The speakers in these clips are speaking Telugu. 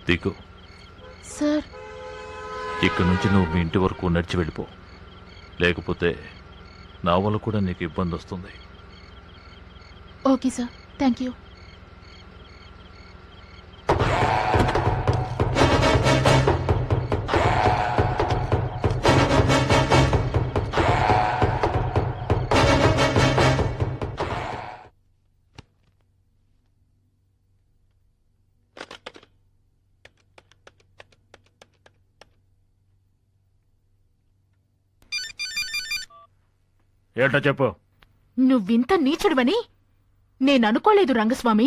దిగు. సార్, ఇక్కడి నుంచి నువ్వు మీ ఇంటి వరకు నడిచి వెళ్ళిపో. లేకపోతే నా వల్ల కూడా నీకు ఇబ్బంది వస్తుంది. Okay sir, thank you. ఏంటో చెప్పు. నువ్వింత నీచుడువని నేననుకోలేదు రంగస్వామి.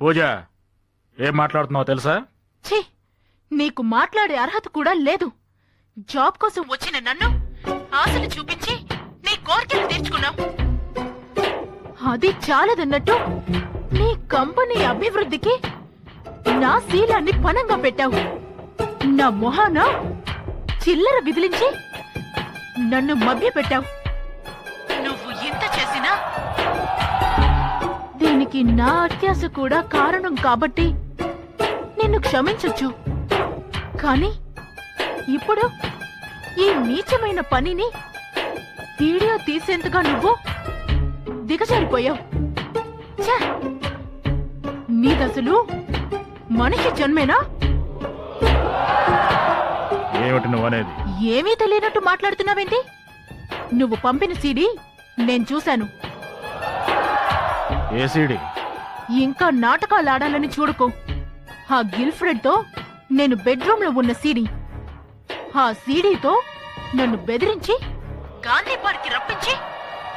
పూజ, ఏం మాట్లాడుతున్నావు తెలుసా? ఛీ, నీకు మాట్లాడే అర్హత కూడా లేదు. జాబ్ కోసం వచ్చిన నన్ను ఆశలు చూపించి నీ కోరికలు తీర్చుకున్నావు. అది చాలదన్నట్టు నీ కంపెనీ అభివృద్ధికి నా శీలాన్ని పణంగా పెట్టావు. నా మొహాన చిల్లర విదిలించి నన్ను మభ్యపెట్టావు. నువ్వు ఇంత చేసినా దీనికి నా అత్యాశ కూడా కారణం కాబట్టి నిన్ను క్షమించొచ్చు. కానీ ఇప్పుడు ఈ నీచమైన పనిని వీడియో తీసేందుగా నువ్వు దిగజారిపోయావు. ఛే! నీదసలు మనిషి జన్మేనా? ఏమిటి నువ్వనేది? ఏమీ తెలియనట్టు మాట్లాడుతున్నావేంటి? నువ్వు పంపిన సీడీ నేను చూశాను. ఏ సీడీ? ఇంకా నాటకాలు ఆడాలని చూడుకో. ఆ గిల్ఫ్రెడ్ తో నేను బెడ్రూమ్ లో ఉన్న సీడీ. ఆ సీడీతో నన్ను బెదిరించి గాంధీ పార్క్ రప్పించి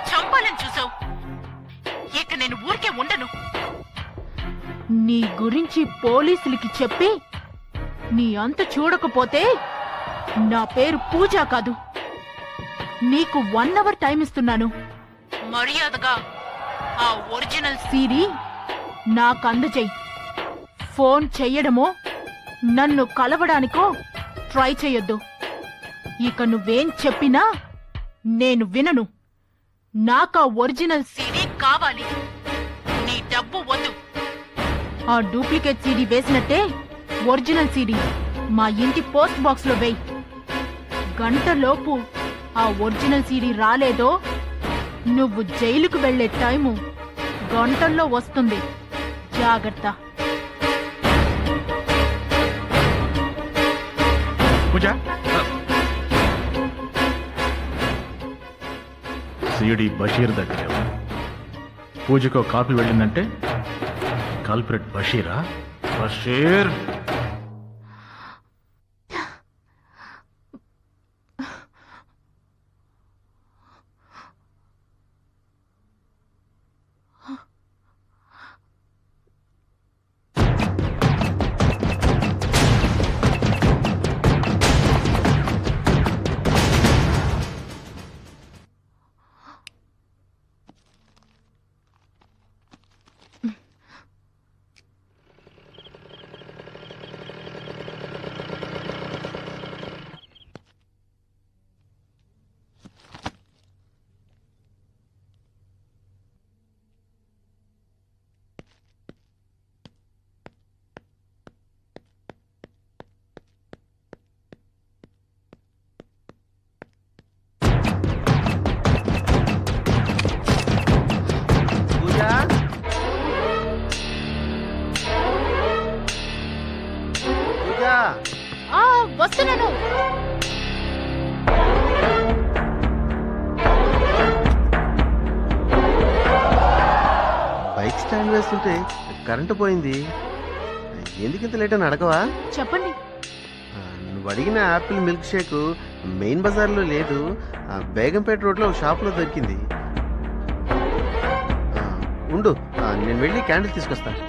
చంపాలని చూసావు. ఇక నేను ఊరికే ఉండను. నీ గురించి పోలీసులకి చెప్పి నీ అంత చూడకపోతే నా పేరు పూజ కాదు. నీకు 1 అవర్ టైం ఇస్తున్నాను. మర్యాదగా ఆ ఒరిజినల్ సీడీ నాకు అందజేయి. ఫోన్ చెయ్యడమో నన్ను కలవడానికో ట్రై చెయ్యొద్దు. ఇక నువ్వేం చెప్పినా నేను వినను. నాకా ఒరిజినల్ సీడీ కావాలి. నీ డబ్బు వద్దు. ఆ డూప్లికేట్ సీడీ వేసినట్టే ఒరిజినల్ సీడీ మా ఇంటి పోస్ట్ బాక్స్ లో వేయి. గంటలోపు ఆ ఒరిజినల్ సీడీ రాలేదో నువ్వు జైలుకు వెళ్లే టైము గంటల్లో వస్తుంది. జాగ్రత్త. పూజ, సిడి బషీర్ దగ్గర పూజకు కాపీ వెళ్ళిందంటే కల్ప్రెట్ బషీరా? బషీర్ వస్తున్నాను. బైక్ స్టాండ్ వేస్తుంటే కరెంటు పోయింది. ఎందుకింత లేట్ అని అడగవా? చెప్పండి. నువ్వు అడిగిన యాపిల్ మిల్క్ షేక్ మెయిన్ బజార్లో లేదు, బేగంపేట రోడ్లో షాప్లో దొరికింది. ఉండు, నేను వెళ్ళి క్యాండిల్ తీసుకొస్తాను.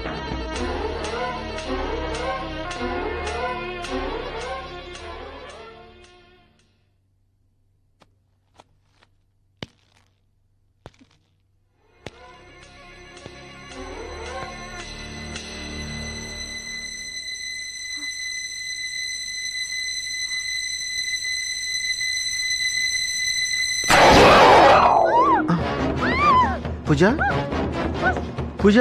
పూజ, పూజ,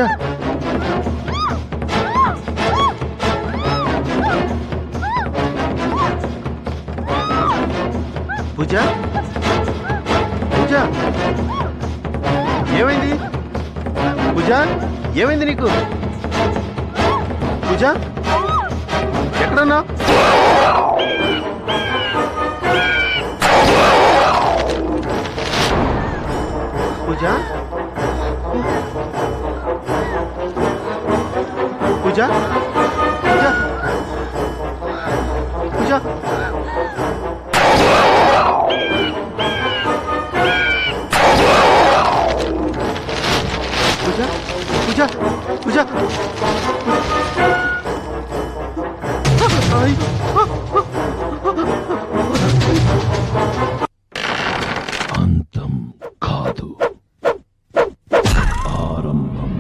పూజ పూజ ఏమైంది పూజ ఏమైంది నీకు పూజ ఎక్కడన్నా పూజ పూజ పూజ పూజ పూజ పూజ అంతం కాదు, ఆరంభం.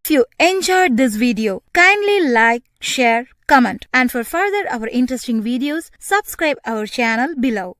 If you enjoyed this video, kindly like, share, comment, and for further our interesting videos, subscribe our channel below.